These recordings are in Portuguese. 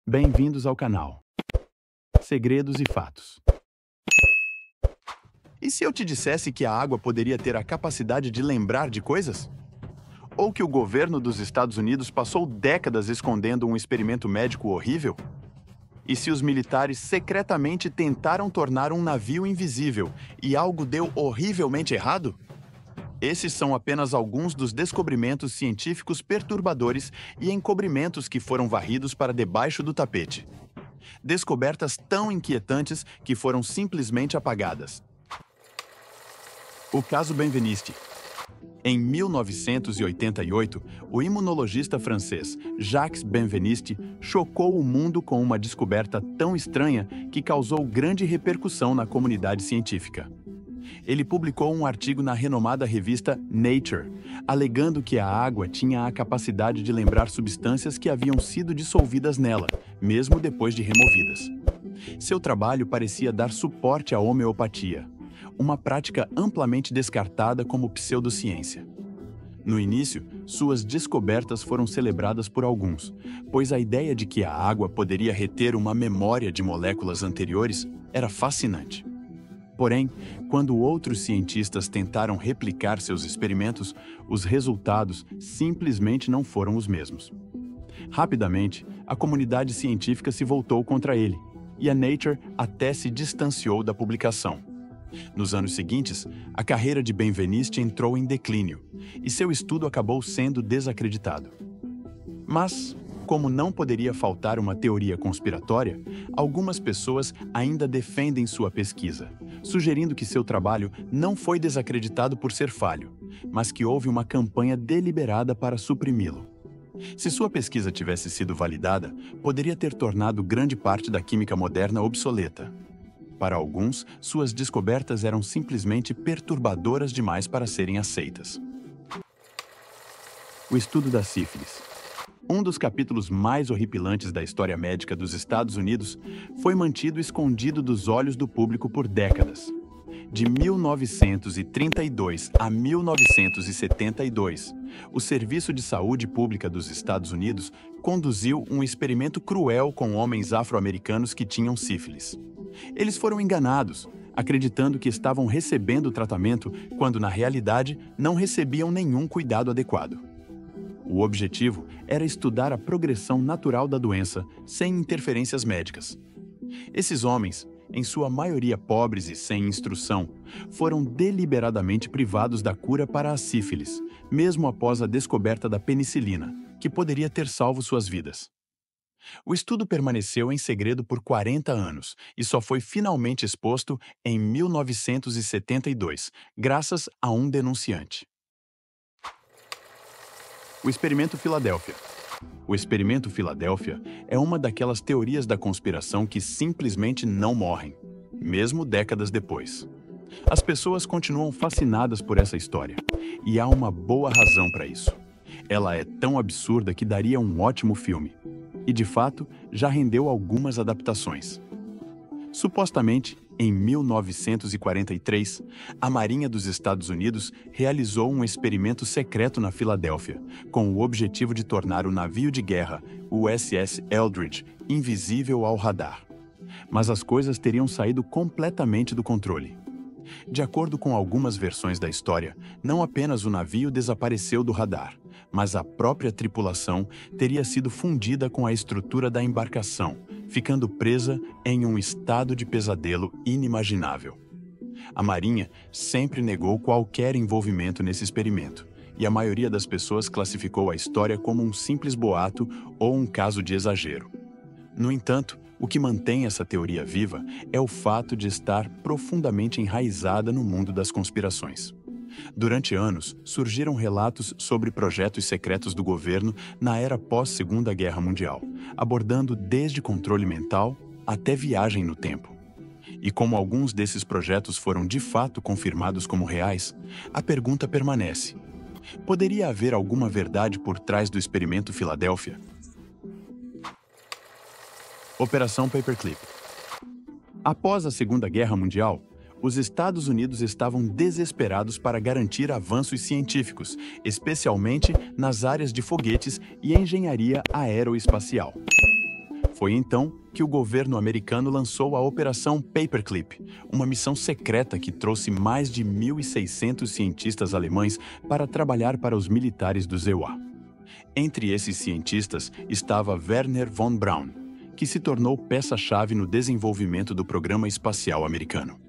Bem-vindos ao canal Segredos e Fatos. E se eu te dissesse que a água poderia ter a capacidade de lembrar de coisas? Ou que o governo dos Estados Unidos passou décadas escondendo um experimento médico horrível? E se os militares secretamente tentaram tornar um navio invisível e algo deu horrivelmente errado? Esses são apenas alguns dos descobrimentos científicos perturbadores e encobrimentos que foram varridos para debaixo do tapete. Descobertas tão inquietantes que foram simplesmente apagadas. O caso Benveniste. Em 1988, o imunologista francês Jacques Benveniste chocou o mundo com uma descoberta tão estranha que causou grande repercussão na comunidade científica. Ele publicou um artigo na renomada revista Nature, alegando que a água tinha a capacidade de lembrar substâncias que haviam sido dissolvidas nela, mesmo depois de removidas. Seu trabalho parecia dar suporte à homeopatia, uma prática amplamente descartada como pseudociência. No início, suas descobertas foram celebradas por alguns, pois a ideia de que a água poderia reter uma memória de moléculas anteriores era fascinante. Porém, quando outros cientistas tentaram replicar seus experimentos, os resultados simplesmente não foram os mesmos. Rapidamente, a comunidade científica se voltou contra ele, e a Nature até se distanciou da publicação. Nos anos seguintes, a carreira de Benveniste entrou em declínio, e seu estudo acabou sendo desacreditado. Mas, como não poderia faltar uma teoria conspiratória, algumas pessoas ainda defendem sua pesquisa, sugerindo que seu trabalho não foi desacreditado por ser falho, mas que houve uma campanha deliberada para suprimi-lo. Se sua pesquisa tivesse sido validada, poderia ter tornado grande parte da química moderna obsoleta. Para alguns, suas descobertas eram simplesmente perturbadoras demais para serem aceitas. O estudo da sífilis. Um dos capítulos mais horripilantes da história médica dos Estados Unidos foi mantido escondido dos olhos do público por décadas. De 1932 a 1972, o Serviço de Saúde Pública dos Estados Unidos conduziu um experimento cruel com homens afro-americanos que tinham sífilis. Eles foram enganados, acreditando que estavam recebendo tratamento quando, na realidade, não recebiam nenhum cuidado adequado. O objetivo era estudar a progressão natural da doença, sem interferências médicas. Esses homens, em sua maioria pobres e sem instrução, foram deliberadamente privados da cura para a sífilis, mesmo após a descoberta da penicilina, que poderia ter salvo suas vidas. O estudo permaneceu em segredo por 40 anos e só foi finalmente exposto em 1972, graças a um denunciante. O Experimento Filadélfia. O Experimento Filadélfia é uma daquelas teorias da conspiração que simplesmente não morrem, mesmo décadas depois. As pessoas continuam fascinadas por essa história, e há uma boa razão para isso. Ela é tão absurda que daria um ótimo filme, e de fato já rendeu algumas adaptações. Supostamente, em 1943, a Marinha dos Estados Unidos realizou um experimento secreto na Filadélfia, com o objetivo de tornar o navio de guerra, o USS Eldridge, invisível ao radar. Mas as coisas teriam saído completamente do controle. De acordo com algumas versões da história, não apenas o navio desapareceu do radar, mas a própria tripulação teria sido fundida com a estrutura da embarcação, ficando presa em um estado de pesadelo inimaginável. A Marinha sempre negou qualquer envolvimento nesse experimento, e a maioria das pessoas classificou a história como um simples boato ou um caso de exagero. No entanto, o que mantém essa teoria viva é o fato de estar profundamente enraizada no mundo das conspirações. Durante anos, surgiram relatos sobre projetos secretos do governo na era pós-Segunda Guerra Mundial, abordando desde controle mental até viagem no tempo. E como alguns desses projetos foram de fato confirmados como reais, a pergunta permanece: poderia haver alguma verdade por trás do Experimento Filadélfia? Operação Paperclip. Após a Segunda Guerra Mundial, os Estados Unidos estavam desesperados para garantir avanços científicos, especialmente nas áreas de foguetes e engenharia aeroespacial. Foi então que o governo americano lançou a Operação Paperclip, uma missão secreta que trouxe mais de 1.600 cientistas alemães para trabalhar para os militares do ZEUA. Entre esses cientistas estava Wernher von Braun, que se tornou peça-chave no desenvolvimento do programa espacial americano.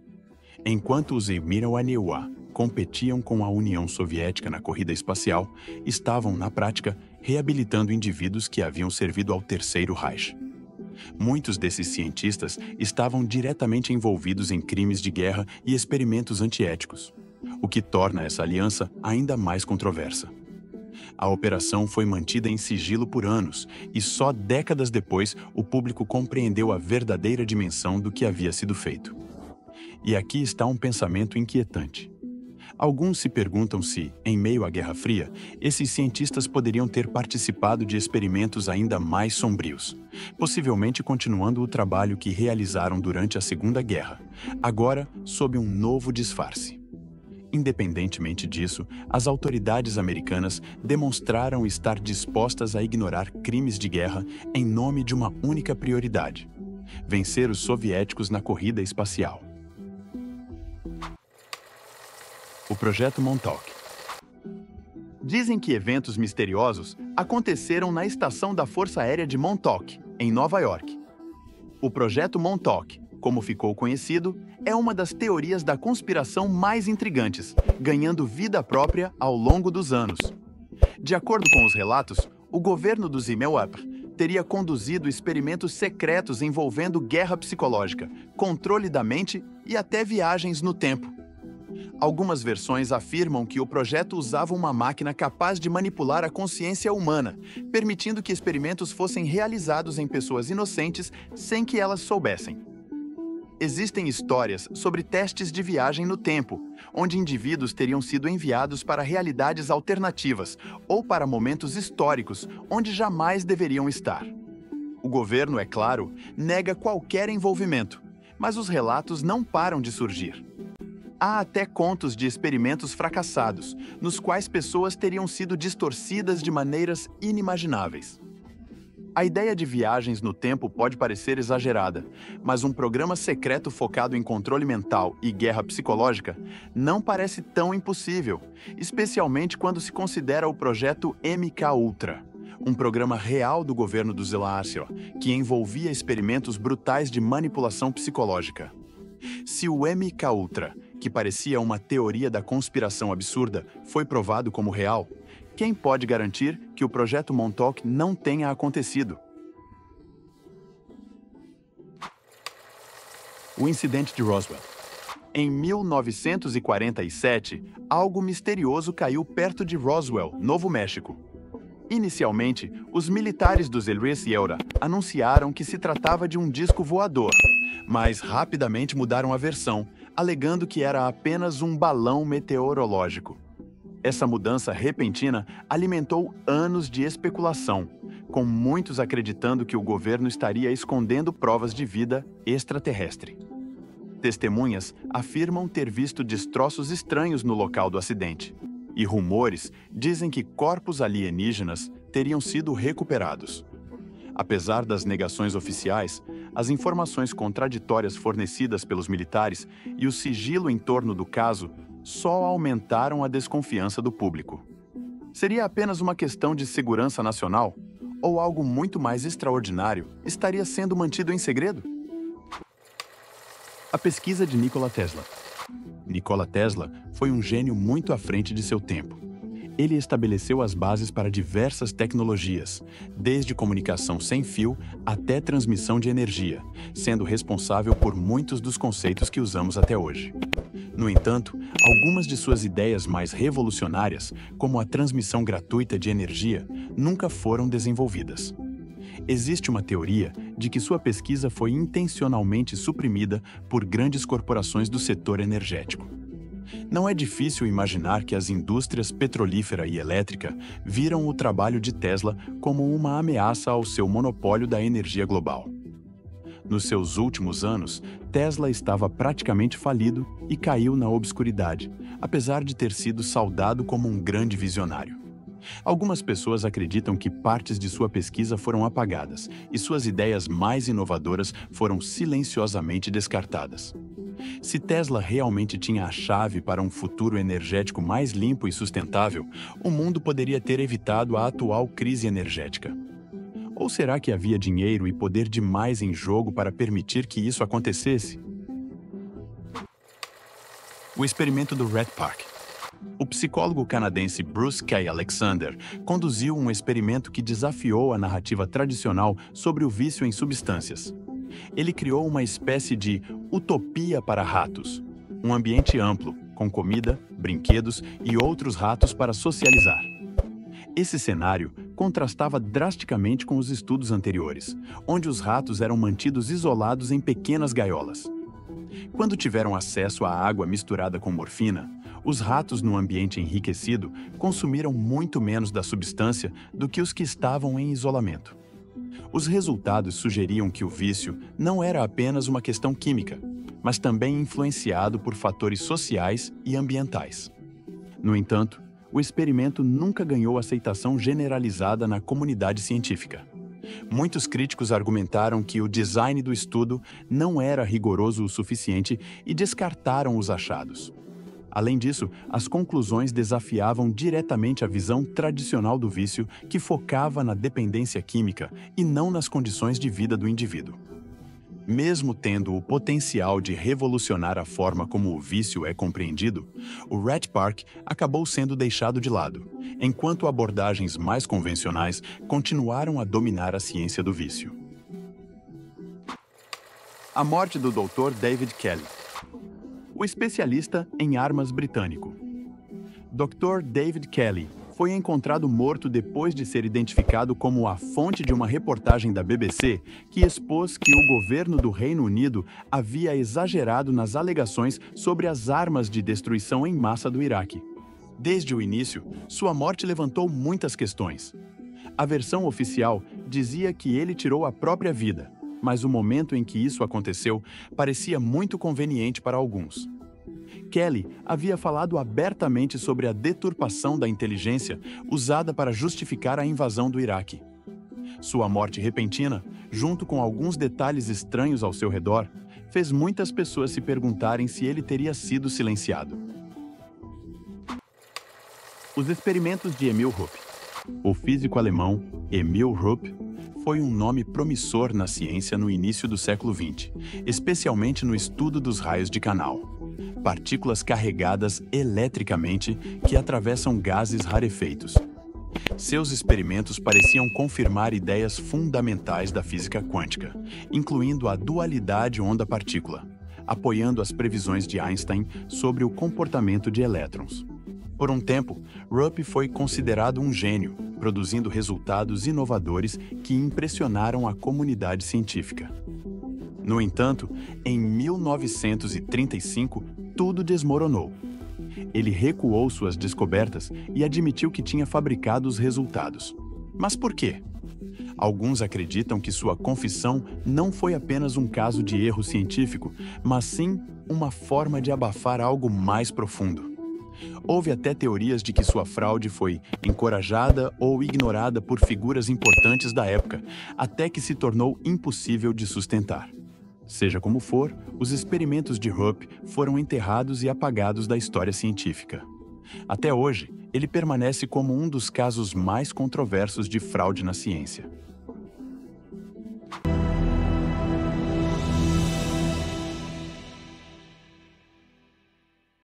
Enquanto os Emiral-Anewa competiam com a União Soviética na corrida espacial, estavam, na prática, reabilitando indivíduos que haviam servido ao Terceiro Reich. Muitos desses cientistas estavam diretamente envolvidos em crimes de guerra e experimentos antiéticos, o que torna essa aliança ainda mais controversa. A operação foi mantida em sigilo por anos e só décadas depois o público compreendeu a verdadeira dimensão do que havia sido feito. E aqui está um pensamento inquietante. Alguns se perguntam se, em meio à Guerra Fria, esses cientistas poderiam ter participado de experimentos ainda mais sombrios, possivelmente continuando o trabalho que realizaram durante a Segunda Guerra, agora sob um novo disfarce. Independentemente disso, as autoridades americanas demonstraram estar dispostas a ignorar crimes de guerra em nome de uma única prioridade: vencer os soviéticos na corrida espacial. O Projeto Montauk. Dizem que eventos misteriosos aconteceram na estação da Força Aérea de Montauk, em Nova York. O Projeto Montauk, como ficou conhecido, é uma das teorias da conspiração mais intrigantes, ganhando vida própria ao longo dos anos. De acordo com os relatos, o governo dos Himmelapper teria conduzido experimentos secretos envolvendo guerra psicológica, controle da mente e até viagens no tempo. Algumas versões afirmam que o projeto usava uma máquina capaz de manipular a consciência humana, permitindo que experimentos fossem realizados em pessoas inocentes sem que elas soubessem. Existem histórias sobre testes de viagem no tempo, onde indivíduos teriam sido enviados para realidades alternativas ou para momentos históricos onde jamais deveriam estar. O governo, é claro, nega qualquer envolvimento, mas os relatos não param de surgir. Há até contos de experimentos fracassados, nos quais pessoas teriam sido distorcidas de maneiras inimagináveis. A ideia de viagens no tempo pode parecer exagerada, mas um programa secreto focado em controle mental e guerra psicológica não parece tão impossível, especialmente quando se considera o projeto MK-Ultra, um programa real do governo do Zelensky, que envolvia experimentos brutais de manipulação psicológica. Se o MK-Ultra, que parecia uma teoria da conspiração absurda, foi provado como real, quem pode garantir que o Projeto Montauk não tenha acontecido? O incidente de Roswell. Em 1947, algo misterioso caiu perto de Roswell, Novo México. Inicialmente, os militares dos LRS-Eura anunciaram que se tratava de um disco voador, mas rapidamente mudaram a versão, alegando que era apenas um balão meteorológico. Essa mudança repentina alimentou anos de especulação, com muitos acreditando que o governo estaria escondendo provas de vida extraterrestre. Testemunhas afirmam ter visto destroços estranhos no local do acidente, e rumores dizem que corpos alienígenas teriam sido recuperados. Apesar das negações oficiais, as informações contraditórias fornecidas pelos militares e o sigilo em torno do caso só aumentaram a desconfiança do público. Seria apenas uma questão de segurança nacional? Ou algo muito mais extraordinário estaria sendo mantido em segredo? A pesquisa de Nikola Tesla. Nikola Tesla foi um gênio muito à frente de seu tempo. Ele estabeleceu as bases para diversas tecnologias, desde comunicação sem fio até transmissão de energia, sendo responsável por muitos dos conceitos que usamos até hoje. No entanto, algumas de suas ideias mais revolucionárias, como a transmissão gratuita de energia, nunca foram desenvolvidas. Existe uma teoria de que sua pesquisa foi intencionalmente suprimida por grandes corporações do setor energético. Não é difícil imaginar que as indústrias petrolífera e elétrica viram o trabalho de Tesla como uma ameaça ao seu monopólio da energia global. Nos seus últimos anos, Tesla estava praticamente falido e caiu na obscuridade, apesar de ter sido saudado como um grande visionário. Algumas pessoas acreditam que partes de sua pesquisa foram apagadas e suas ideias mais inovadoras foram silenciosamente descartadas. Se Tesla realmente tinha a chave para um futuro energético mais limpo e sustentável, o mundo poderia ter evitado a atual crise energética. Ou será que havia dinheiro e poder demais em jogo para permitir que isso acontecesse? O experimento do Rat Park. O psicólogo canadense Bruce K. Alexander conduziu um experimento que desafiou a narrativa tradicional sobre o vício em substâncias. Ele criou uma espécie de utopia para ratos, um ambiente amplo, com comida, brinquedos e outros ratos para socializar. Esse cenário contrastava drasticamente com os estudos anteriores, onde os ratos eram mantidos isolados em pequenas gaiolas. Quando tiveram acesso à água misturada com morfina, os ratos no ambiente enriquecido consumiram muito menos da substância do que os que estavam em isolamento. Os resultados sugeriam que o vício não era apenas uma questão química, mas também influenciado por fatores sociais e ambientais. No entanto, o experimento nunca ganhou aceitação generalizada na comunidade científica. Muitos críticos argumentaram que o design do estudo não era rigoroso o suficiente e descartaram os achados. Além disso, as conclusões desafiavam diretamente a visão tradicional do vício, que focava na dependência química e não nas condições de vida do indivíduo. Mesmo tendo o potencial de revolucionar a forma como o vício é compreendido, o Rat Park acabou sendo deixado de lado, enquanto abordagens mais convencionais continuaram a dominar a ciência do vício. A morte do Dr. David Kelly. O especialista em armas britânico. Dr. David Kelly foi encontrado morto depois de ser identificado como a fonte de uma reportagem da BBC que expôs que o governo do Reino Unido havia exagerado nas alegações sobre as armas de destruição em massa do Iraque. Desde o início, sua morte levantou muitas questões. A versão oficial dizia que ele tirou a própria vida, mas o momento em que isso aconteceu parecia muito conveniente para alguns. Kelly havia falado abertamente sobre a deturpação da inteligência usada para justificar a invasão do Iraque. Sua morte repentina, junto com alguns detalhes estranhos ao seu redor, fez muitas pessoas se perguntarem se ele teria sido silenciado. Os experimentos de Emil Rupp. O físico alemão Emil Rupp foi um nome promissor na ciência no início do século XX, especialmente no estudo dos raios de canal, partículas carregadas eletricamente que atravessam gases rarefeitos. Seus experimentos pareciam confirmar ideias fundamentais da física quântica, incluindo a dualidade onda-partícula, apoiando as previsões de Einstein sobre o comportamento de elétrons. Por um tempo, Rupp foi considerado um gênio, produzindo resultados inovadores que impressionaram a comunidade científica. No entanto, em 1935, tudo desmoronou. Ele recuou suas descobertas e admitiu que tinha fabricado os resultados. Mas por quê? Alguns acreditam que sua confissão não foi apenas um caso de erro científico, mas sim uma forma de abafar algo mais profundo. Houve até teorias de que sua fraude foi encorajada ou ignorada por figuras importantes da época, até que se tornou impossível de sustentar. Seja como for, os experimentos de Rupp foram enterrados e apagados da história científica. Até hoje, ele permanece como um dos casos mais controversos de fraude na ciência.